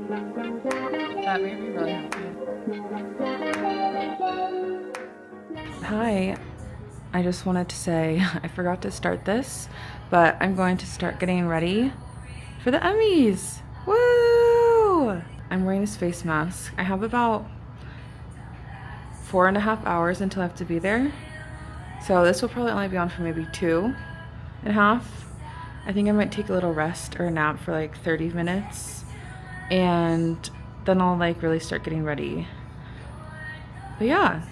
That made me really happy. Hi, I just wanted to say I forgot to start this, but I'm going to start getting ready for the Emmys. Woo! I'm wearing this face mask. I have about 4.5 hours until I have to be there. So this will probably only be on for maybe 2.5. I think I might take a little rest or a nap for like 30 minutes. And then I'll like really start getting ready. But yeah.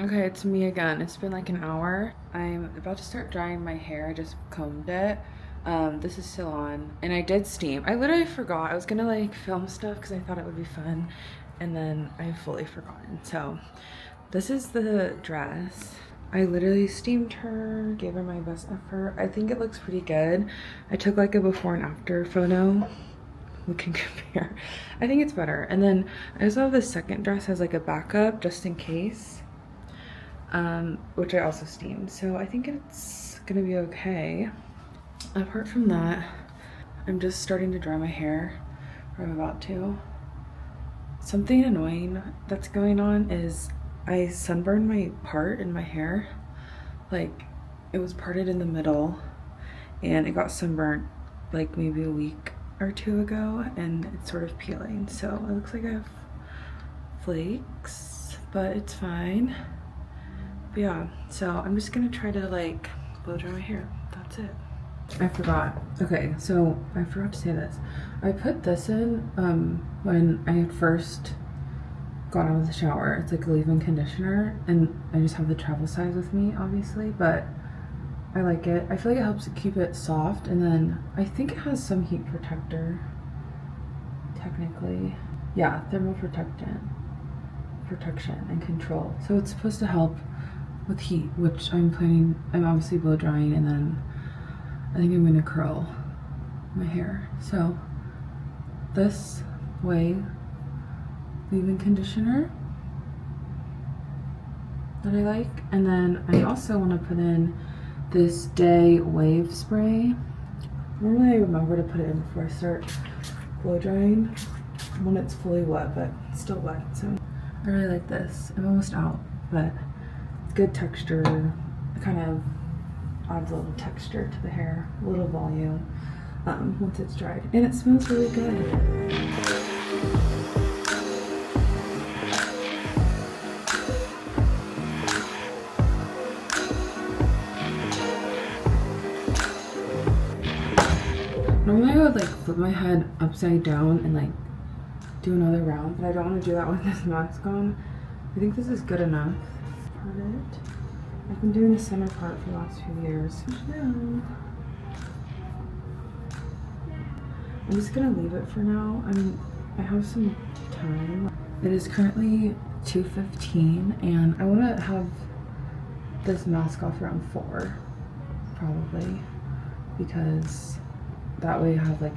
Okay, it's me again. It's been like an hour. I'm about to start drying my hair. I just combed it. This is still on. And I did steam. I literally forgot. I was gonna like film stuff because I thought it would be fun. And then I fully forgotten. So this is the dress. I literally steamed her, gave her my best effort. I think it looks pretty good. I took like a before and after photo. We can compare. I think it's better. And then I also have the second dress as like a backup just in case. Which I also steamed. So I think it's gonna be okay. Apart from that, I'm just starting to dry my hair, or I'm about to. Something annoying that's going on is I sunburned my part in my hair. Like, it was parted in the middle and it got sunburnt like maybe a week or two ago and it's sort of peeling. So it looks like I have flakes, but it's fine. But yeah, so I'm just gonna try to like blow dry my hair. That's it. I forgot. Okay, so I forgot to say this. I put this in when I had first got out of the shower. It's like a leave-in conditioner, and I just have the travel size with me, obviously, but I like it. I feel like it helps keep it soft, and then I think it has some heat protector, technically. Yeah, thermal protection and control. So it's supposed to help with heat, which I'm obviously blow drying, and then I think I'm gonna curl my hair. So this way, leave-in conditioner that I like, and then I also want to put in this Day Wave Spray. Normally I remember to put it in before I start blow drying when it's fully wet, but it's still wet. So I really like this. I'm almost out, but it's good texture. It kind of adds a little texture to the hair, a little volume once it's dried, and it smells really good. Normally I would like flip my head upside down and like do another round, but I don't want to do that with this mask on. I think this is good enough. Part it. I've been doing the center part for the last few years. I'm just gonna leave it for now. I mean, I have some time. It is currently 2:15 and I want to have this mask off around 4 probably, because that way I have like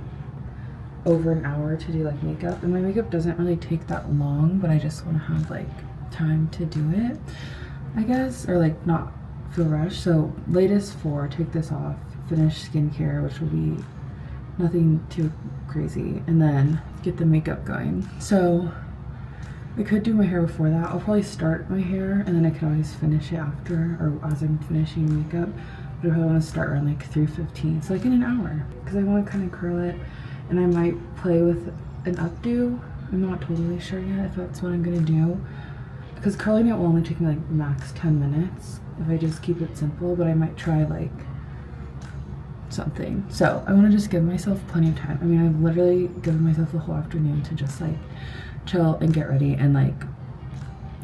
over an hour to do like makeup, and my makeup doesn't really take that long, but I just want to have like time to do it, I guess, or like not feel rushed. So latest 4, take this off, finish skincare, which will be nothing too crazy, and then get the makeup going. So I could do my hair before that. I'll probably start my hair and then I can always finish it after, or as I'm finishing makeup. But I want to start around like 3:15, so like in an hour, because I want to kind of curl it, and I might play with an updo. I'm not totally sure yet if that's what I'm gonna do, because curling it will only take me like max 10 minutes if I just keep it simple, but I might try like something. So I want to just give myself plenty of time. I mean, I've literally given myself the whole afternoon to just like chill and get ready and like,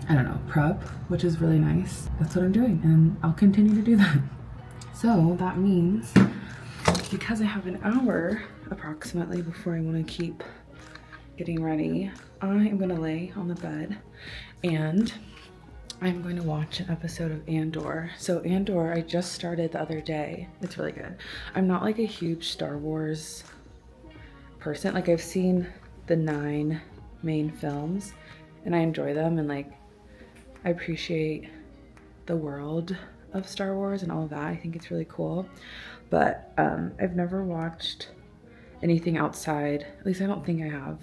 I don't know, prep, which is really nice. That's what I'm doing, and I'll continue to do that. So that means, because I have an hour approximately before I want to keep getting ready, I am going to lay on the bed and I'm going to watch an episode of Andor. So Andor, I just started the other day. It's really good. I'm not like a huge Star Wars person. Like, I've seen the 9 main films and I enjoy them, and like I appreciate the world of Star Wars and all of that. I think it's really cool, but I've never watched anything outside. At least I don't think I have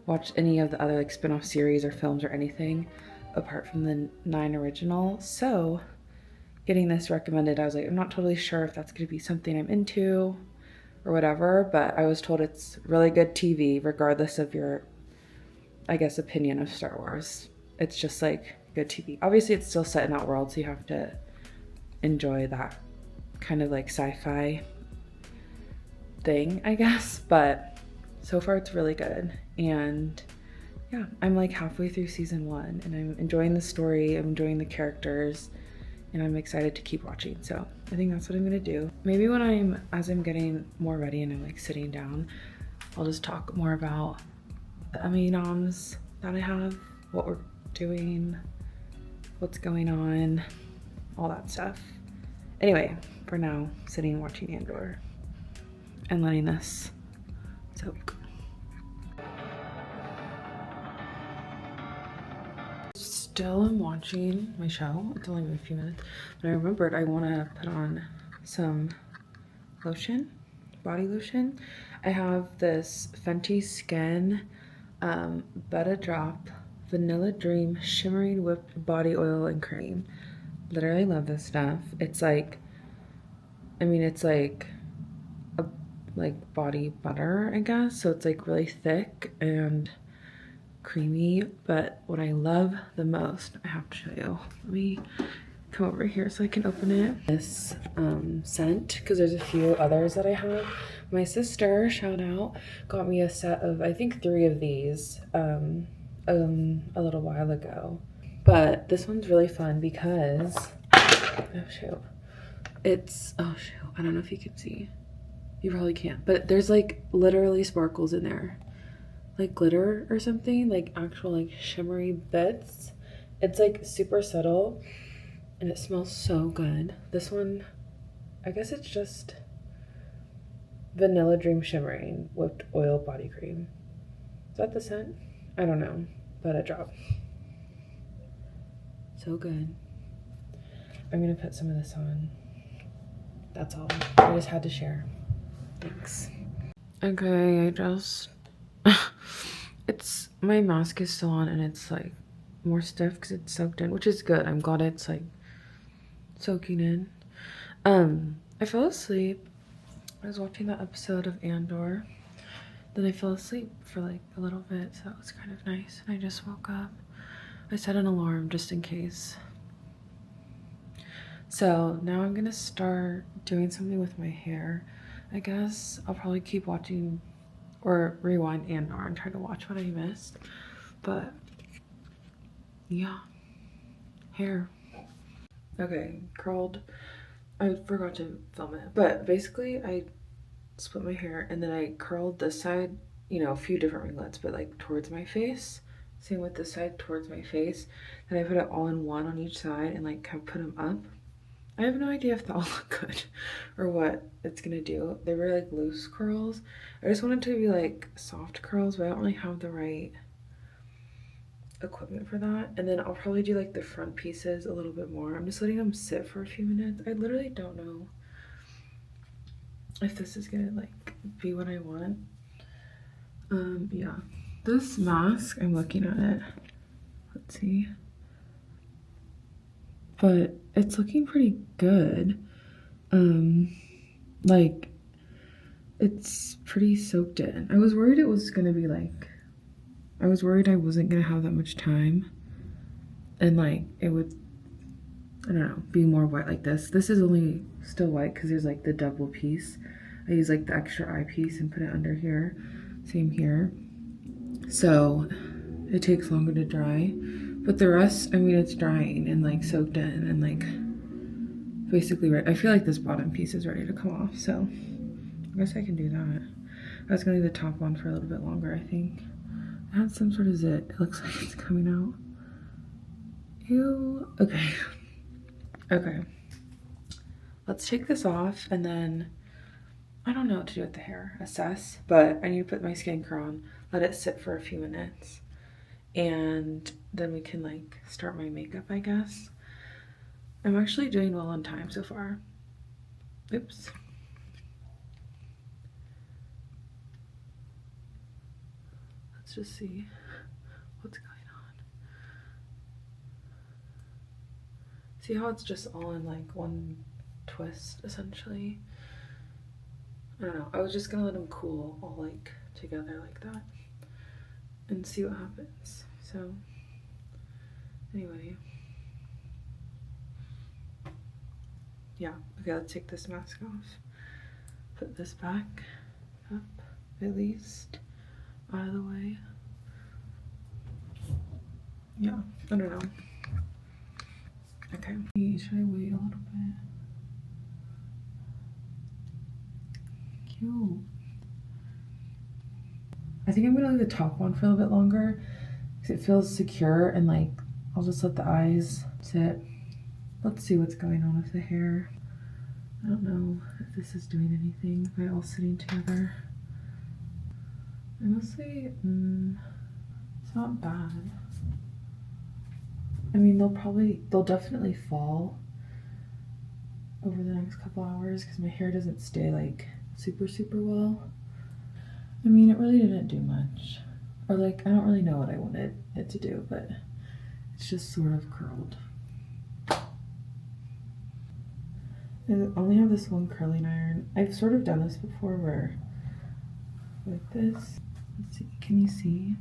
watched any of the other like spin-off series or films or anything apart from the 9 original. So getting this recommended, I was like, I'm not totally sure if that's going to be something I'm into or whatever, but I was told it's really good TV regardless of your, I guess, opinion of Star Wars. It's just like good TV. Obviously it's still set in that world, so you have to enjoy that kind of like sci-fi thing, I guess, but so far it's really good. And yeah, I'm like halfway through season 1 and I'm enjoying the story, I'm enjoying the characters, and I'm excited to keep watching. So I think that's what I'm gonna do. Maybe when as I'm getting more ready and I'm like sitting down, I'll just talk more about the Emmy noms that I have, what we're doing, what's going on, all that stuff. Anyway, for now, sitting and watching Andor and letting this soak. Still am watching my show. It's only been a few minutes, but I remembered I want to put on some lotion, body lotion. I have this Fenty Skin Betta Drop Vanilla Dream Shimmering Whipped Body Oil and Cream. Literally love this stuff. It's like, I mean, it's like a body butter, I guess. So it's like really thick and creamy, but what I love the most, I have to show you. Let me come over here so I can open it. This scent, because there's a few others that I have. My sister, shout out, got me a set of, I think 3 of these a little while ago. But this one's really fun because, oh shoot, oh shoot, I don't know if you can see. You probably can't, but there's like literally sparkles in there. Like glitter or something, like actual like shimmery bits. It's like super subtle and it smells so good. This one, I guess it's just Vanilla Dream Shimmering Whipped Oil Body Cream. Is that the scent? I don't know, but it dropped. So good. I'm gonna put some of this on. That's all. I just had to share. Thanks. Okay, I just my mask is still on and it's like more stiff because it's soaked in, which is good. I'm glad it's like soaking in. I fell asleep. I was watching that episode of Andor. Then I fell asleep for like a little bit, so that was kind of nice. And I just woke up. I set an alarm just in case. So now I'm gonna start doing something with my hair. I guess I'll probably keep watching or rewind Andor and try to watch what I missed. But yeah, hair. Okay, curled. I forgot to film it, but basically I split my hair and then I curled this side, you know, a few different ringlets, but like towards my face. Same with this side towards my face. Then I put it all in one on each side and like kind of put them up. I have no idea if that'll look good or what it's gonna do. They were like loose curls. I just wanted to be like soft curls, but I don't really have the right equipment for that. And then I'll probably do like the front pieces a little bit more. I'm just letting them sit for a few minutes. I literally don't know if this is gonna like be what I want. Yeah, this mask, I'm looking at it. Let's see. But it's looking pretty good. Like it's pretty soaked in. I was worried it was gonna be like, I was worried I wasn't gonna have that much time and like it would, I don't know, be more white like this. This is only still white because there's like the double piece. I use like the extra eyepiece and put it under here. Same here. So it takes longer to dry. But the rest, I mean, it's drying and like soaked in and like basically right. I feel like this bottom piece is ready to come off. So I guess I can do that. I was gonna leave the top on for a little bit longer, I think. I had some sort of zit. It looks like it's coming out. Ew. Okay. Okay. Let's take this off and then I don't know what to do with the hair. Assess, but I need to put my skincare on, let it sit for a few minutes, and then we can like start my makeup, I guess. I'm actually doing well on time so far. Oops. Let's just see what's going on. See how it's just all in like one twist essentially? I don't know. I was just gonna let them cool all like together like that and see what happens. So anyway, yeah. Okay, let's take this mask off. Put this back up at least out of the way. Yeah, I don't know. Okay, should I wait a little bit? Cute. I think I'm gonna leave the top on for a little bit longer because it feels secure, and like I'll just let the eyes sit. Let's see what's going on with the hair. I don't know if this is doing anything by all sitting together. Honestly, it's not bad. I mean, they'll definitely fall over the next couple hours because my hair doesn't stay like super well. I mean, it really didn't do much, or like I don't really know what I wanted it to do, but it's just sort of curled. I only have this one curling iron. I've sort of done this before where like this. Let's see, can you see?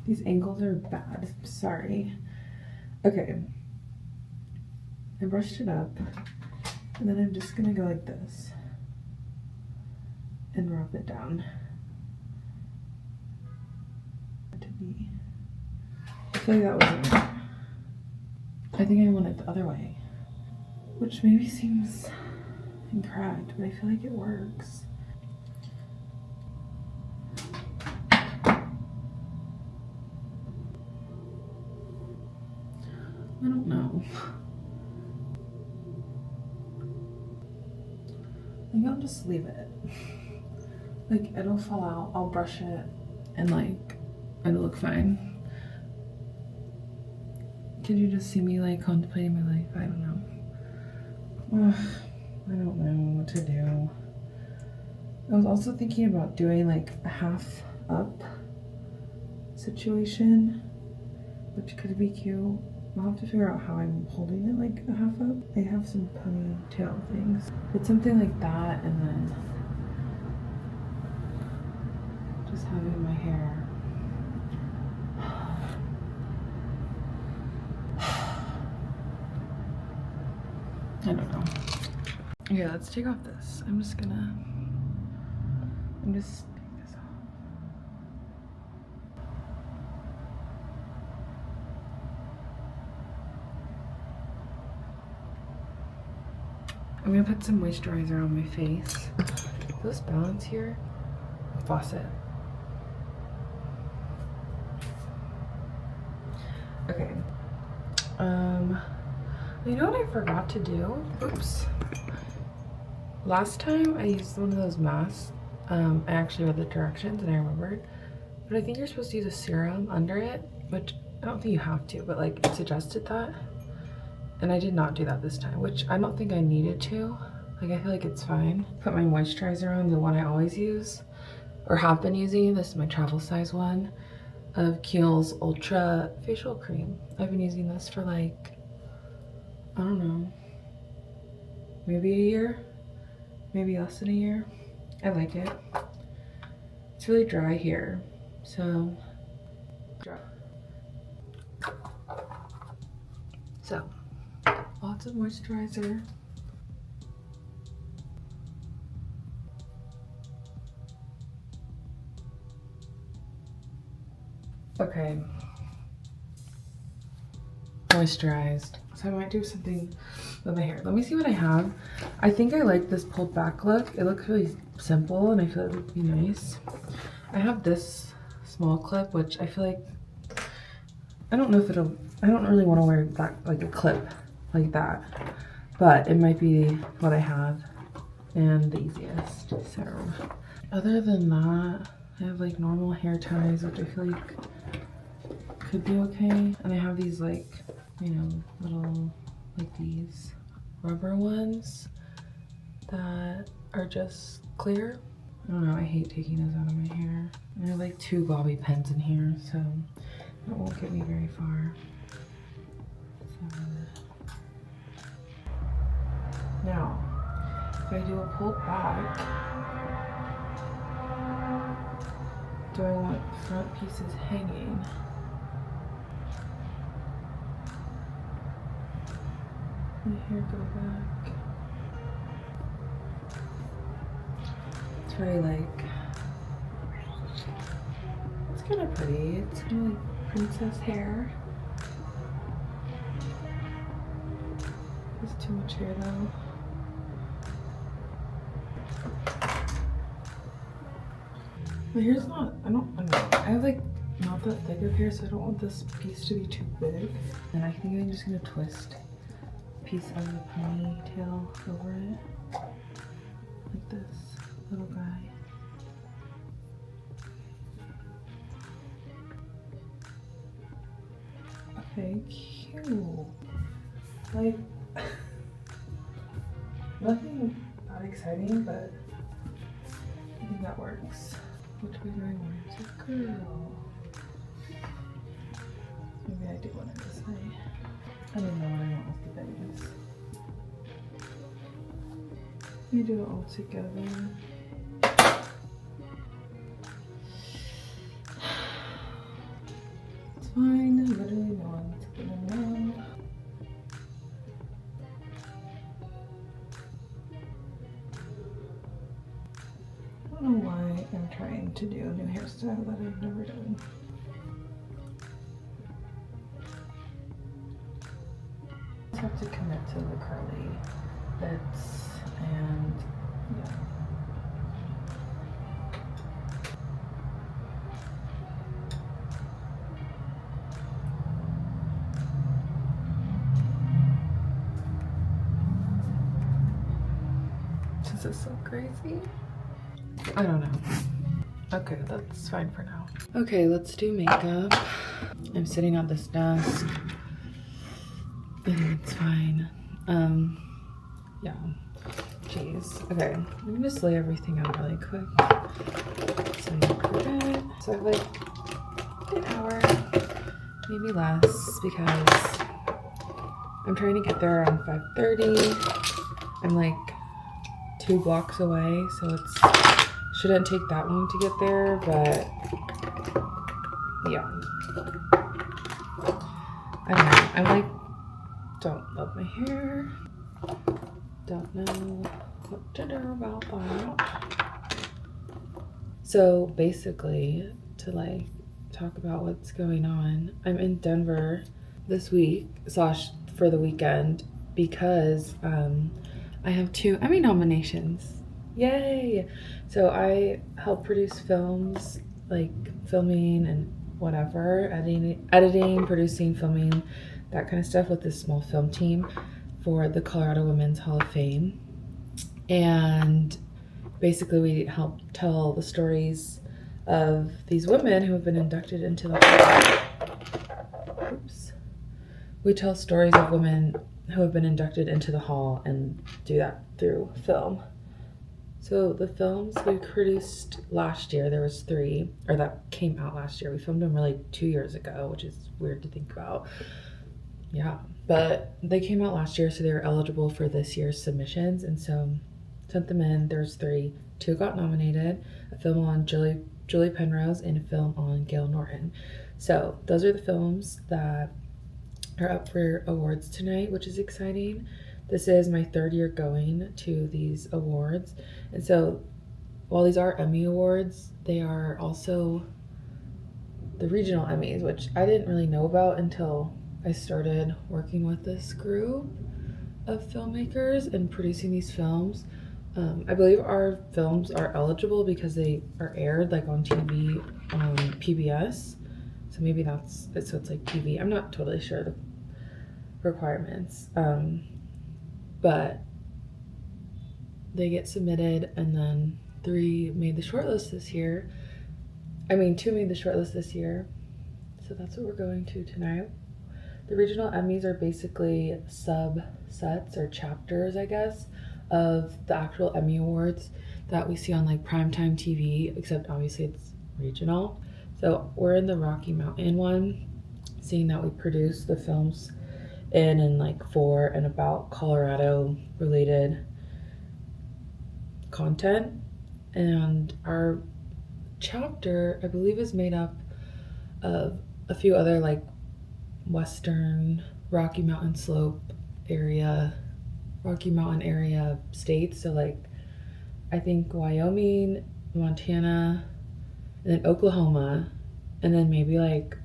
These angles are bad, sorry. Okay, I brushed it up and then I'm just gonna go like this and rub it down. I feel like that wasn't right. I think I want it the other way, which maybe seems incorrect, but I feel like it works. I don't know. I think I'll just leave it. Like, it'll fall out, I'll brush it, and like, it'll look fine. Could you just see me like contemplating my life? I don't know. Ugh, I don't know what to do. I was also thinking about doing like a half up situation, which could be cute. I'll have to figure out how I'm holding it like a half up. I have some ponytail things. It's something like that, and then just having my hair. I don't know. Okay, let's take off this. I'm just taking this off. I'm gonna put some moisturizer on my face. Does this balance here? Faucet. Okay. You know what I forgot to do? Oops. Last time I used one of those masks. I actually read the directions and I remembered. But I think you're supposed to use a serum under it, which I don't think you have to, but like it suggested that. And I did not do that this time, which I don't think I needed to. Like, I feel like it's fine. Put my moisturizer on, the one I always use, or have been using. This is my travel size one of Kiehl's Ultra Facial Cream. I've been using this for like, I don't know, maybe a year, maybe less than a year. I like it. It's really dry here, so dry. So, lots of moisturizer. Okay, moisturized. So I might do something with my hair. Let me see what I have. I think I like this pulled back look. It looks really simple and I feel like it would be nice. I have this small clip, which I feel like, I don't know if it'll, I don't really want to wear that, like a clip like that, but it might be what I have and the easiest. So other than that, I have like normal hair ties, which I feel like could be okay. And I have these like, you know, little, like these rubber ones that are just clear. I don't know, I hate taking those out of my hair. I have like 2 bobby pins in here, so it won't get me very far. So, now, if I do a pulled back, do I want front pieces hanging? My hair go back. It's very like, it's kind of pretty. It's kind of like princess hair. There's too much hair though. My hair's not, I don't know. I have like not that thick of hair, so I don't want this piece to be too big. And I think I'm just gonna twist a piece of the ponytail over it. Like this little guy. Okay, cute. Like, nothing that exciting, but I think that works. Which way do I want it to curl? Maybe I do want it this way. I don't know what I want with the bangs. We do it all together. It's fine, literally no one's gonna know. I don't know why I'm trying to do a new hairstyle that I've never done. I just have to commit to the curly bits and yeah. This is so crazy. I don't know. Okay, that's fine for now. Okay, let's do makeup. I'm sitting at this desk. I think it's fine. Yeah. Jeez. Okay, I'm gonna just lay everything out really quick so I don't forget. So I have like an hour, maybe less, because I'm trying to get there around 5:30. I'm like 2 blocks away, so it shouldn't take that long to get there, but yeah. I don't know. I like don't love my hair. Don't know what to do about that. So basically, to like talk about what's going on, I'm in Denver this week / for the weekend because I have 2 Emmy nominations. Yay! So I help produce films, like filming and whatever, editing, producing, filming, that kind of stuff with this small film team for the Colorado Women's Hall of Fame. And basically we help tell the stories of these women who have been inducted into the hall. Oops. We tell stories of women who have been inducted into the hall and do that through film. So the films we produced last year, there was 3, or that came out last year. We filmed them really 2 years ago, which is weird to think about. Yeah, but they came out last year, so they were eligible for this year's submissions, and so sent them in. There's 3. 2 got nominated, a film on Julie Penrose and a film on Gail Norton. So those are the films that are up for awards tonight, which is exciting. This is my 3rd year going to these awards. And so while these are Emmy Awards, they are also the regional Emmys, which I didn't really know about until I started working with this group of filmmakers and producing these films. I believe our films are eligible because they are aired like on TV on PBS. So maybe that's it. So it's like TV. I'm not totally sure the requirements. But they get submitted, and then 3 made the shortlist this year. 2 made the shortlist this year. So that's what we're going to tonight. The regional Emmys are basically subsets or chapters, I guess, of the actual Emmy Awards. that we see on like primetime TV, except obviously it's regional. So we're in the Rocky Mountain one, seeing that we produce the films in and like for and about Colorado related content. And our chapter, I believe, is made up of a few other like Western Rocky Mountain area states. So like I think Wyoming, Montana, and then Oklahoma, and then maybe like,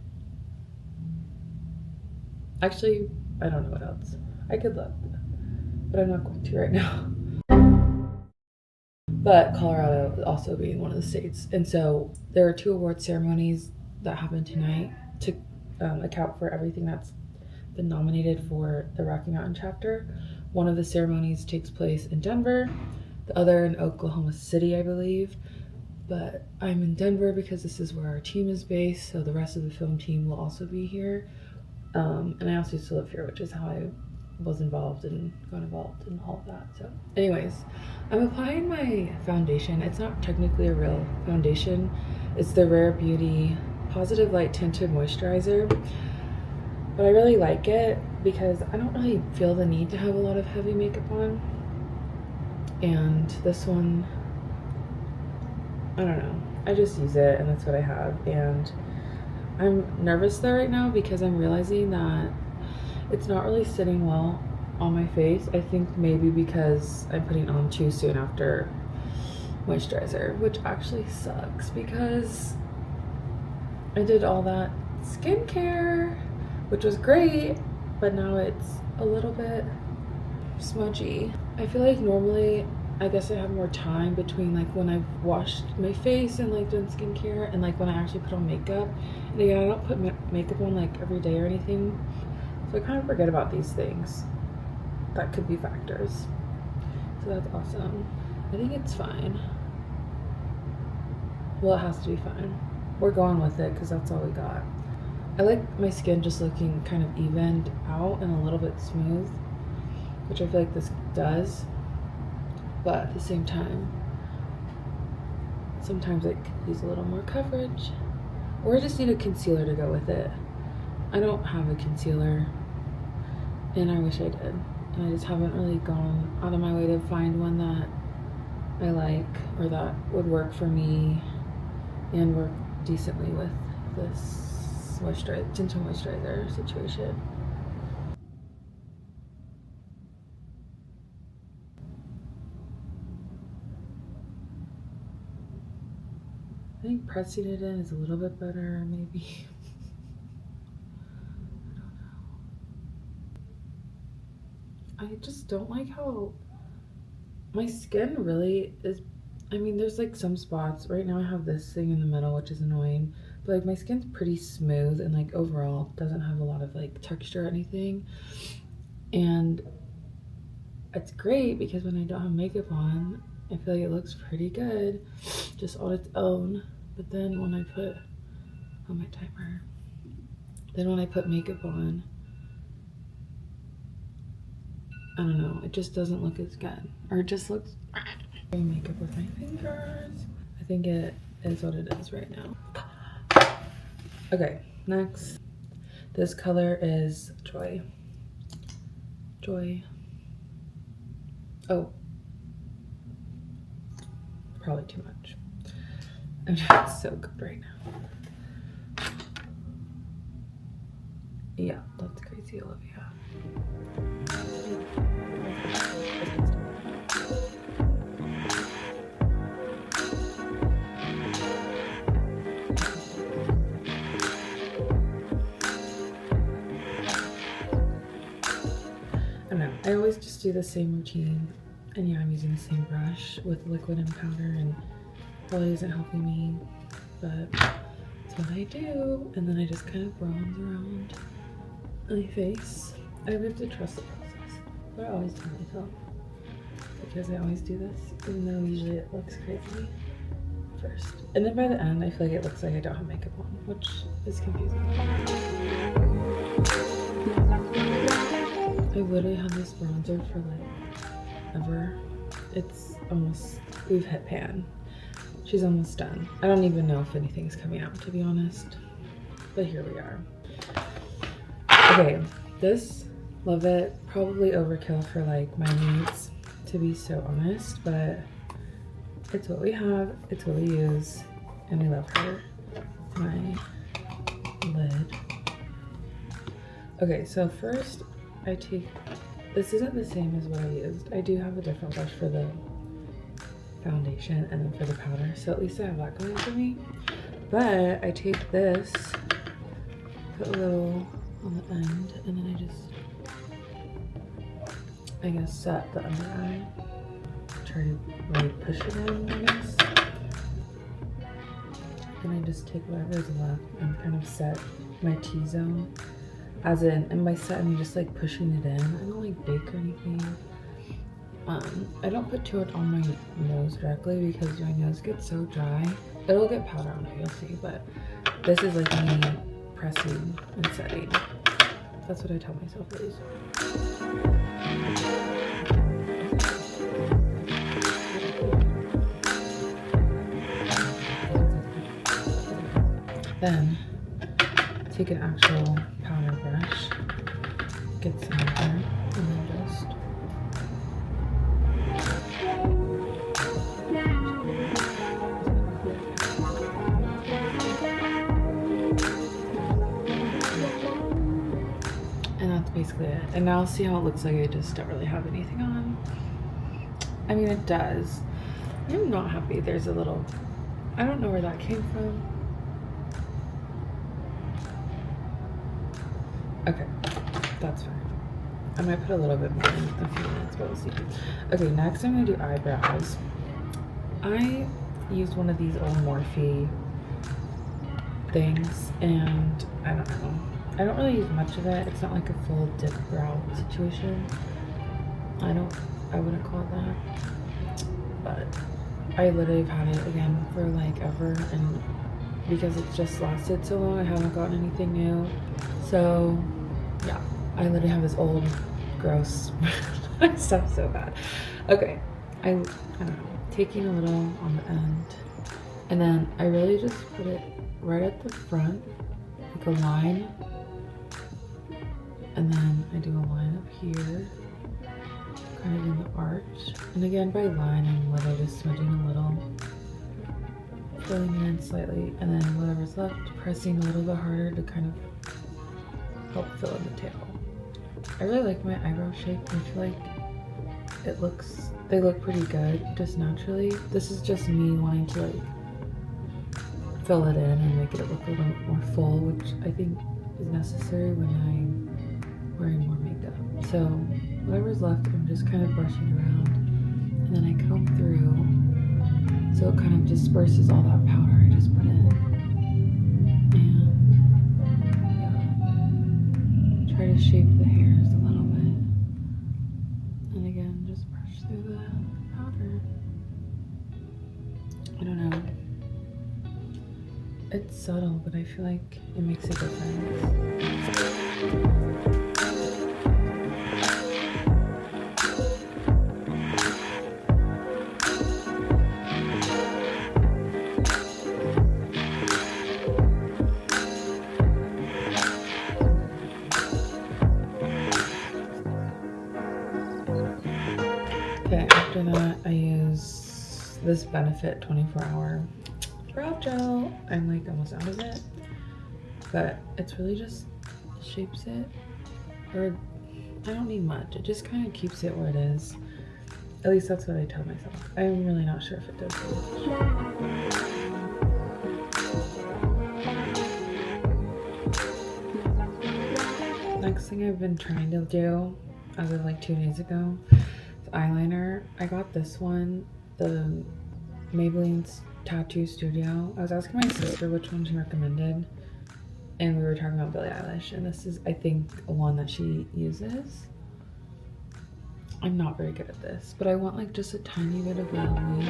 actually, I don't know what else. I could look, but I'm not going to right now. But Colorado also being one of the states. And so there are 2 award ceremonies that happen tonight to account for everything that's been nominated for the Rocky Mountain chapter. One of the ceremonies takes place in Denver, the other in Oklahoma City, I believe. But I'm in Denver because this is where our team is based, so the rest of the film team will also be here. And I also used to live here, which is how I was involved and got involved in all of that. So anyways, I'm applying my foundation. It's not technically a real foundation. It's the Rare Beauty Positive Light Tinted Moisturizer. But I really like it because I don't really feel the need to have a lot of heavy makeup on. And this one, I don't know. I just use it and that's what I have. And I'm nervous though right now because I'm realizing that it's not really sitting well on my face. I think maybe because I'm putting on too soon after moisturizer, which actually sucks because I did all that skincare, which was great, but now it's a little bit smudgy. I feel like normally, I guess I have more time between like when I've washed my face and like done skincare and like when I actually put on makeup. And again, I don't put makeup on like every day or anything. So I kind of forget about these things. That could be factors. So that's awesome. I think it's fine. Well, it has to be fine. We're going with it because that's all we got. I like my skin just looking kind of evened out and a little bit smooth, which I feel like this does. But at the same time, sometimes it could use a little more coverage. Or I just need a concealer to go with it. I don't have a concealer, and I wish I did. And I just haven't really gone out of my way to find one that I like or that would work for me and work decently with this tinted moisturizer situation. I think pressing it in is a little bit better, maybe. I just don't like how my skin really is. I mean, there's like some spots. Right now I have this thing in the middle, which is annoying. But like my skin's pretty smooth and like overall doesn't have a lot of like texture or anything. And it's great because when I don't have makeup on, I feel like it looks pretty good just on its own. But then when I put on my timer, then when I put makeup on, I don't know, it just doesn't look as good. Or it just looks makeup with my fingers. I think it is what it is right now. Okay, next. This color is Joy. Oh, probably too much. I'm just so good right now. Yeah, that's crazy, Olivia. I don't know, I always just do the same routine. And yeah, I'm using the same brush with liquid and powder, and probably isn't helping me, but that's what I do. And then I just kind of bronze around my face. I have to trust the process, but I always tell myself, because I always do this, even though usually it looks crazy first. And then by the end, I feel like it looks like I don't have makeup on, which is confusing. I literally had this bronzer for like ever. It's almost we've hit pan. She's almost done. I don't even know if anything's coming out, to be honest. But here we are. Okay, this, love it. Probably overkill for like my needs, to be so honest, but it's what we have, it's what we use, and we love her. My lid. Okay, so first I take, this isn't the same as what I used. I do have a different brush for the foundation and then for the powder, so at least I have that going for me. But I take this, put a little on the end, and then I guess set the under eye. Try to really push it in, I guess. Then I just take whatever is left and kind of set my T-zone. As in, and by set I mean just like pushing it in. I don't like bake or anything. I don't put too much on my nose directly because my nose gets so dry. It'll get powder on it, you'll see, but this is like me pressing and setting. That's what I tell myself at least. Then take an actual powder brush, get some of there, and then just and that's basically it. And now see how it looks like I just don't really have anything on. I mean, it does. I'm not happy. There's a little, I don't know where that came from. Okay, that's fine. I might put a little bit more in a few minutes, but we'll see. Okay, next I'm gonna do eyebrows. I used one of these old Morphe things, and I don't know. I don't really use much of it. It's not like a full dip brow situation. I wouldn't call it that. But I literally have had it again for like ever, and because it's just lasted so long, I haven't gotten anything new. So yeah, I literally have this old gross stuff so bad. Okay, I don't know, taking a little on the end, and then I really just put it right at the front, like a line, and then I do a line up here, kind of in the arch. And again, by line, I'm literally just smudging a little, filling it in slightly, and then whatever's left, pressing a little bit harder to kind of help fill in the tail. I really like my eyebrow shape. I feel like they look pretty good just naturally. This is just me wanting to like fill it in and make it look a little bit more full, which I think is necessary when I'm wearing more makeup. So whatever's left, I'm just kind of brushing around, and then I comb through so it kind of disperses all that powder I just put in. Try to shape the hairs a little bit, and again just brush through the powder. I don't know, it's subtle, but I feel like it makes a difference. Okay, after that I use this Benefit 24-hour brow gel. I'm like almost out of it, but it's really just shapes it, or I don't need much. It just kind of keeps it where it is. At least that's what I tell myself. I'm really not sure if it does much. Next thing I've been trying to do, as of like 2 days ago, eyeliner. I got this one, the Maybelline's Tattoo Studio. I was asking my sister which one she recommended, and we were talking about Billie Eilish, and this is, I think, one that she uses. I'm not very good at this, but I want like just a tiny bit of glowing.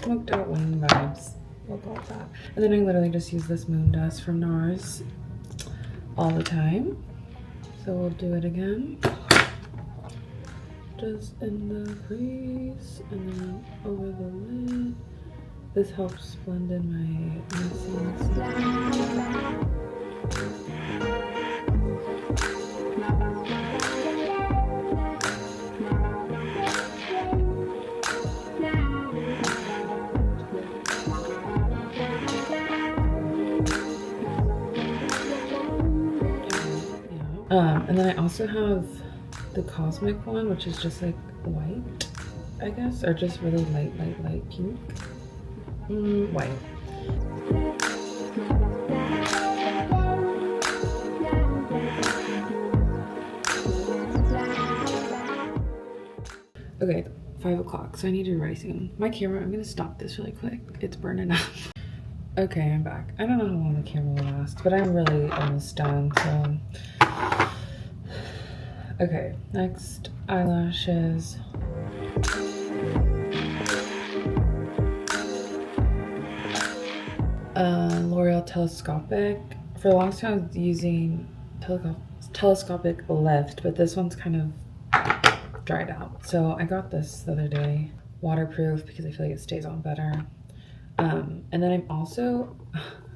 smoked out wing vibes. We'll call it that. And then I literally just use this moon dust from NARS all the time. So we'll do it again. Just in the crease and then over the lid. This helps blend in my messiness. And then I also have the Cosmic one, which is just like white, I guess, or just really light pink. White. Okay, 5 o'clock, so I need to be ready soon. My camera, I'm gonna stop this really quick. It's burning up. Okay, I'm back. I don't know how long the camera will last, but I'm really almost done, so. Okay, next eyelashes. L'Oreal Telescopic. For the longest time I was using Telescopic Lift, but this one's kind of dried out. So I got this the other day. Waterproof because I feel like it stays on better. And then I'm also,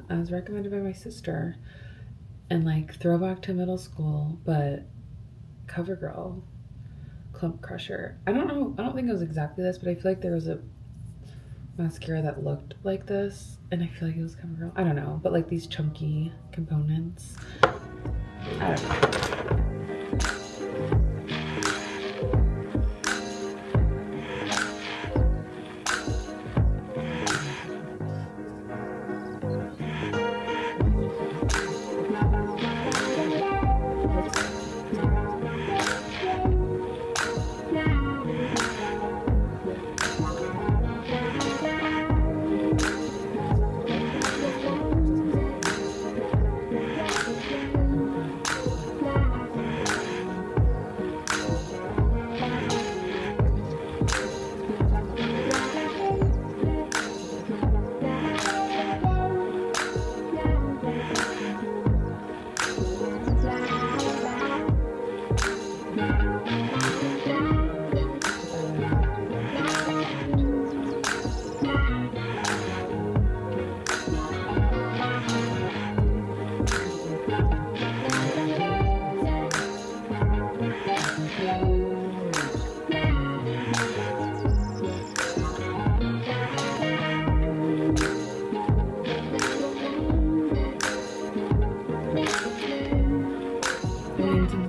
as recommended by my sister, and like throwback to middle school, but CoverGirl Clump Crusher. I don't think it was exactly this, but I feel like there was a mascara that looked like this, and I feel like it was CoverGirl. I don't know, but like these chunky components. I don't know.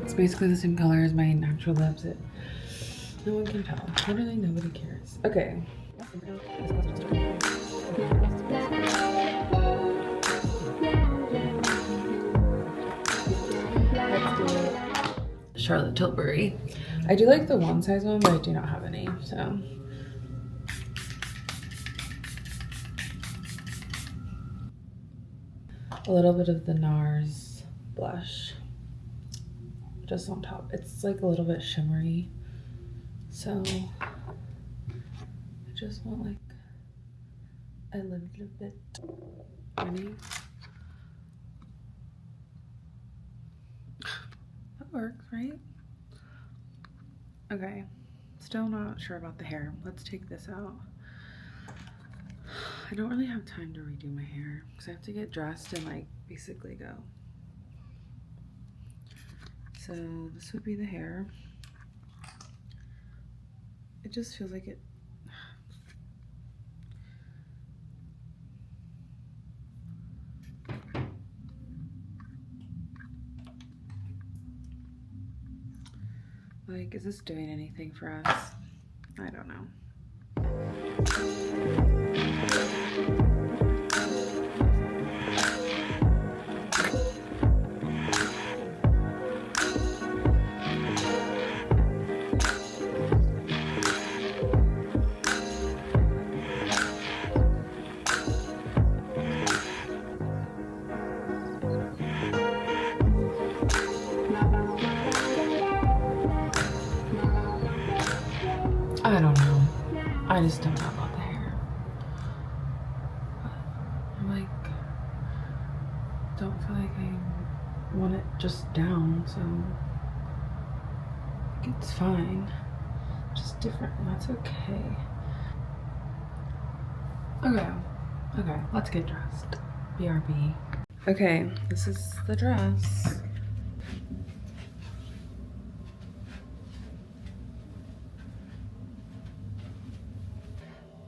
It's basically the same color as my natural lips. No one can tell. Literally nobody cares. Okay. Let's do Charlotte Tilbury. I do like the one size one, but I do not have any, so. A little bit of the NARS blush. Just on top. It's like a little bit shimmery. So I just want like a little bit runny. That works, right? Okay. Still not sure about the hair. Let's take this out. I don't really have time to redo my hair because I have to get dressed and like basically go. So this would be the hair. It just feels like it. Like, is this doing anything for us? I don't know. I don't know. I just don't know about the hair. just down, so I think it's fine. Just different, and that's okay. Okay, let's get dressed. BRB. Okay, this is the dress.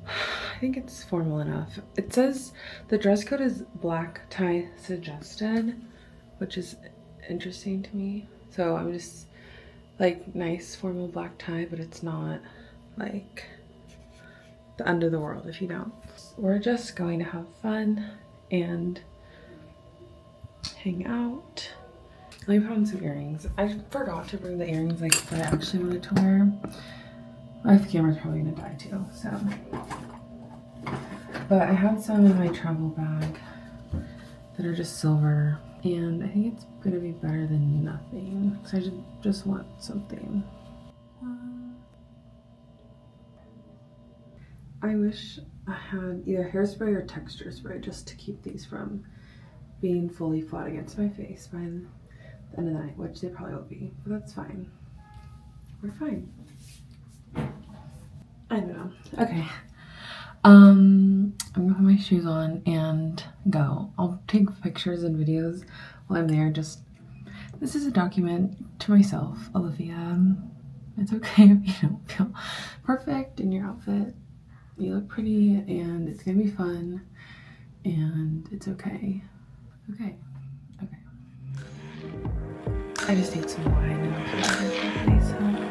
I think it's formal enough. It says the dress code is black tie suggested, which is interesting to me. So I'm just like nice formal black tie, but it's not like the end of the world if you don't. We're just going to have fun and hang out. Let me put on some earrings. I forgot to bring the earrings like that I actually wanted to wear. My camera's probably gonna die too, so. But I have some in my travel bag that are just silver, and I think it's gonna be better than nothing. So I just want something. I wish I had either hairspray or texture spray just to keep these from being fully flat against my face by the end of the night, which they probably will be, but that's fine. We're fine. I don't know. Okay. I'm gonna put my shoes on and go. I'll take pictures and videos while I'm there. Just, this is a document to myself, Olivia. It's okay if you don't feel perfect in your outfit. You look pretty and it's gonna be fun and it's okay. Okay. I just need some wine and I'll feel better quickly, so.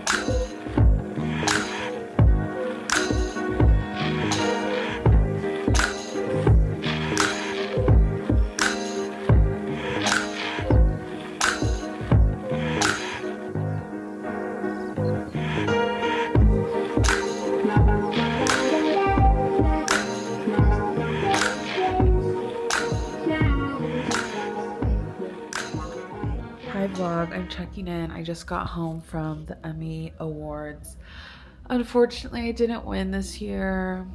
Hi vlog, I'm checking in. I just got home from the Emmy Awards. Unfortunately, I didn't win this year.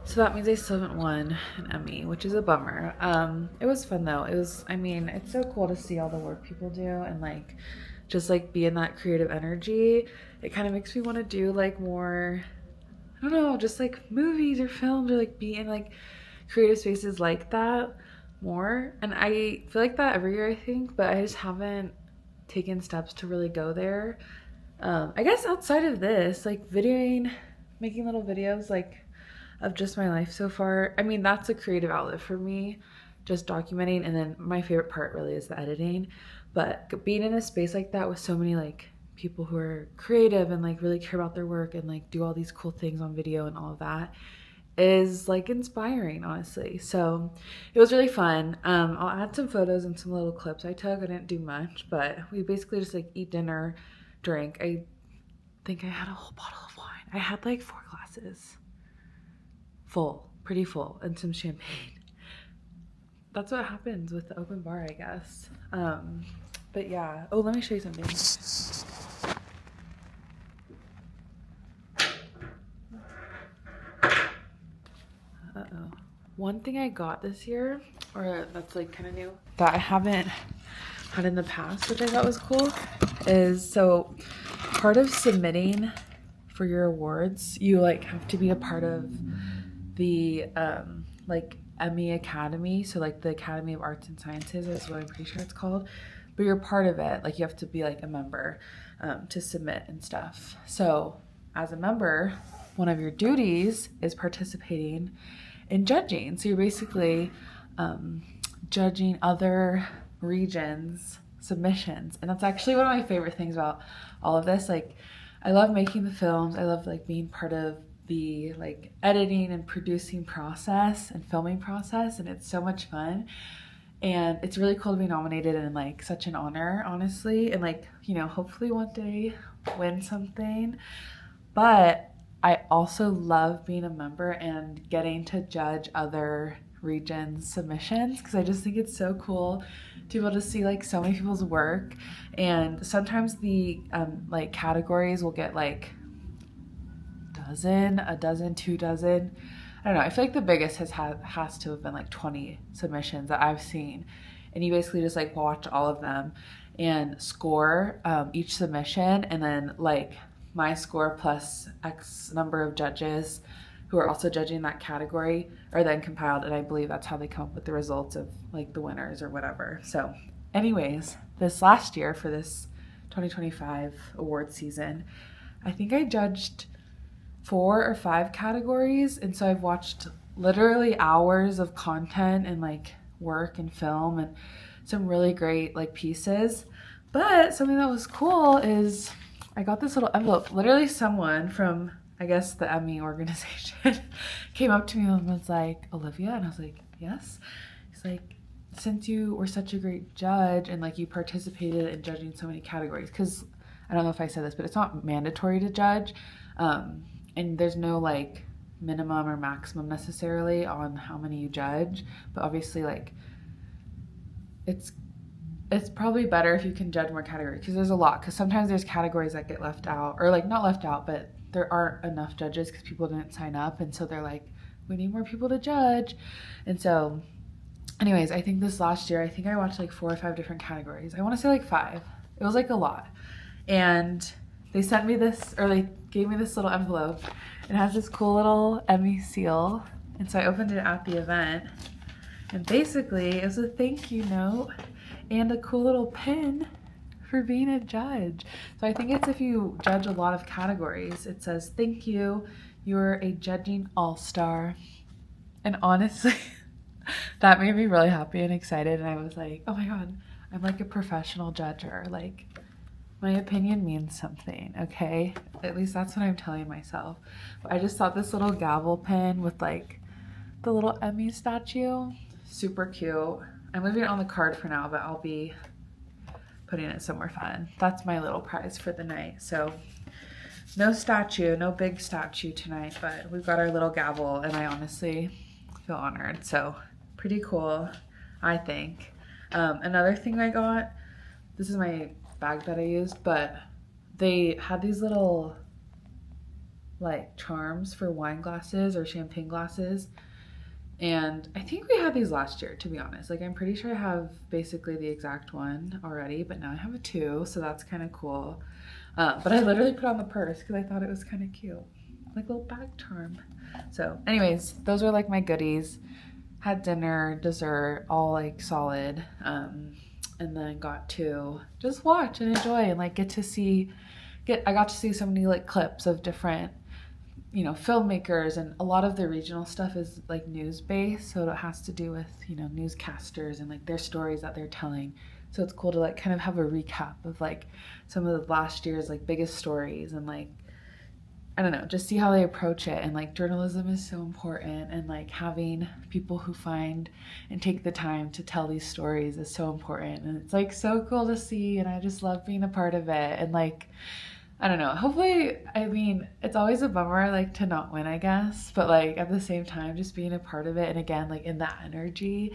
So that means I still haven't won an Emmy, which is a bummer. It was fun though. I mean, it's so cool to see all the work people do and like, just like be in that creative energy. It kind of makes me want to do like more, I don't know, just like movies or films or like be in like creative spaces like that more. And I feel like that every year I think, but I just haven't taken steps to really go there. I guess outside of this, like videoing, making little videos like of just my life so far. I mean, that's a creative outlet for me, just documenting. And then my favorite part really is the editing. But being in a space like that with so many like people who are creative and like really care about their work and like do all these cool things on video and all of that is like inspiring, honestly. So it was really fun. I'll add some photos and some little clips I took. I didn't do much, but we basically just like eat dinner, drink. I think I had a whole bottle of wine. I had like 4 glasses. Full, pretty full, and some champagne. That's what happens with the open bar, I guess. But yeah. Oh, let me show you something. Uh-oh. One thing I got this year, or that's like kind of new, that I haven't had in the past, which I thought was cool, is so part of submitting for your awards, you like have to be a part of the like Emmy Academy, so like the Academy of Arts and Sciences is what I'm pretty sure it's called, but you're part of it. Like you have to be like a member to submit and stuff. So as a member, one of your duties is participating in judging. So you're basically judging other regions' submissions, and that's actually one of my favorite things about all of this. Like I love making the films. I love like being part of the like editing and producing process and filming process, and it's so much fun. And it's really cool to be nominated and like such an honor, honestly, and like, you know, hopefully one day win something. But I also love being a member and getting to judge other regions' submissions, because I just think it's so cool to be able to see like so many people's work. And sometimes the like categories will get like a dozen, 2 dozen. I don't know, I feel like the biggest has to have been like 20 submissions that I've seen. And you basically just like watch all of them and score each submission, and then like my score plus X number of judges who are also judging that category are then compiled, and I believe that's how they come up with the results of like the winners or whatever. So anyways, this last year for this 2025 award season, I think I judged 4 or 5 categories, and so I've watched literally hours of content and like work and film and some really great like pieces. But something that was cool is I got this little envelope. Literally someone from, I guess, the Emmy organization came up to me and was like, Olivia? And I was like, yes. He's like, since you were such a great judge and like you participated in judging so many categories, because I don't know if I said this, but it's not mandatory to judge. And there's no like minimum or maximum necessarily on how many you judge. But obviously like it's probably better if you can judge more categories, because there's a lot, because sometimes there's categories that get left out, or like not left out, but there aren't enough judges because people didn't sign up, and so they're like, we need more people to judge. And so anyways, I think this last year, I think I watched like 4 or 5 different categories. I want to say like 5. It was like a lot. And they sent me this, or they gave me this little envelope. It has this cool little Emmy seal. And so I opened it at the event. And basically, it was a thank you note and a cool little pin for being a judge. So I think it's if you judge a lot of categories, it says, thank you, you're a judging all-star. And honestly, that made me really happy and excited. And I was like, oh my God, I'm like a professional judger. Like, my opinion means something, okay? At least that's what I'm telling myself. But I just thought this little gavel pin with like the little Emmy statue, super cute. I'm leaving it on the card for now, but I'll be putting it somewhere fun. That's my little prize for the night. So no statue, no big statue tonight, but we've got our little gavel, and I honestly feel honored. So pretty cool, I think. Another thing I got, this is my bag that I used, but they had these little like charms for wine glasses or champagne glasses. And I think we had these last year, to be honest. Like, I'm pretty sure I have basically the exact one already, but now I have a 2, so that's kind of cool. But I literally put on the purse because I thought it was kind of cute. Like a little bag charm. So anyways, those were like my goodies. Had dinner, dessert, all like solid. And then got to just watch and enjoy and like I got to see so many like clips of different, you know, filmmakers, and a lot of the regional stuff is like news based, so it has to do with, you know, newscasters and like their stories that they're telling. So it's cool to like kind of have a recap of like some of the last year's like biggest stories, and like, I don't know, just see how they approach it. And like journalism is so important, and like having people who find and take the time to tell these stories is so important, and it's like so cool to see, and I just love being a part of it. And like, I don't know, hopefully, I mean, it's always a bummer like to not win, I guess, but like at the same time, just being a part of it, and again, like in that energy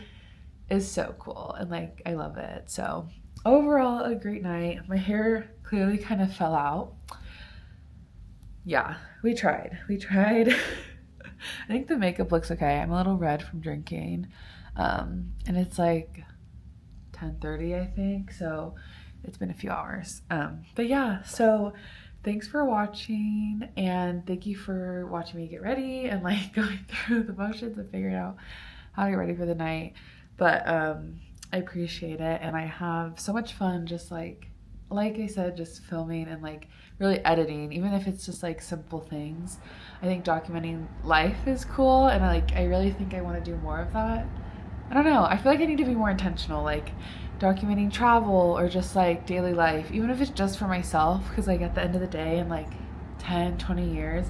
is so cool, and like I love it. So overall, a great night. My hair clearly kind of fell out. Yeah, we tried. I think the makeup looks okay. I'm a little red from drinking, and it's like 10:30, I think, so it's been a few hours. But yeah, so thanks for watching, and thank you for watching me get ready and like going through the motions and figuring out how to get ready for the night. But I appreciate it, and I have so much fun just like I said, just filming and like really editing, even if it's just like simple things. I think documenting life is cool, and I really think I want to do more of that. I don't know, I feel like I need to be more intentional, like documenting travel or just like daily life, even if it's just for myself, because like at the end of the day, in like 10-20 years,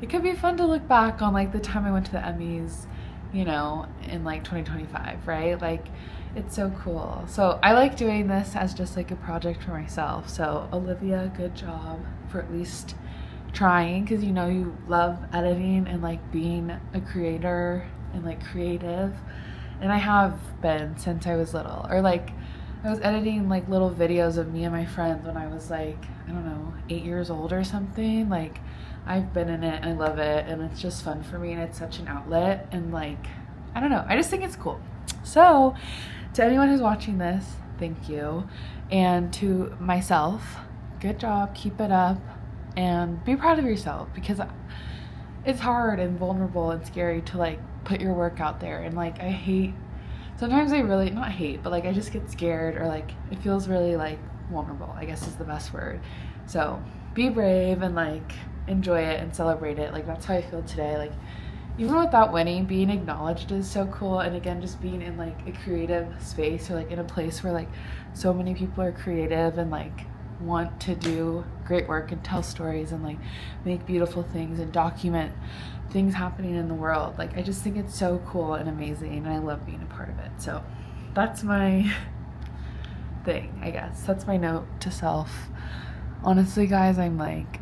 it could be fun to look back on like the time I went to the Emmys, you know, in like 2025, right? Like, it's so cool. So I like doing this as just like a project for myself. So Olivia, good job for at least trying, because you know you love editing and like being a creator and like creative. And I have been since I was little, or like I was editing like little videos of me and my friends when I was like, I don't know, 8 years old or something. Like, I've been in it and I love it, and it's just fun for me, and it's such an outlet, and like, I don't know, I just think it's cool. So to anyone who's watching this, thank you. And to myself, good job, keep it up, and be proud of yourself, because it's hard and vulnerable and scary to like put your work out there. And like, I hate, sometimes I really, not hate, but like I just get scared, or like it feels really like vulnerable, I guess is the best word. So be brave and like enjoy it and celebrate it. Like, that's how I feel today. Like, even without winning, being acknowledged is so cool. And again, just being in like a creative space, or like in a place where like so many people are creative and like want to do great work and tell stories and like make beautiful things and document things happening in the world. Like, I just think it's so cool and amazing, and I love being a part of it. So that's my thing, I guess. That's my note to self. Honestly, guys, I'm like,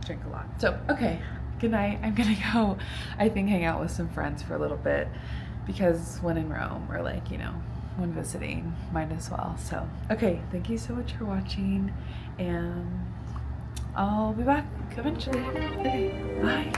drink a lot. So, okay, good night. I'm gonna go, I think, hang out with some friends for a little bit, because when in Rome, or like, you know, when visiting, might as well. So, okay, thank you so much for watching, and I'll be back eventually. Okay, bye.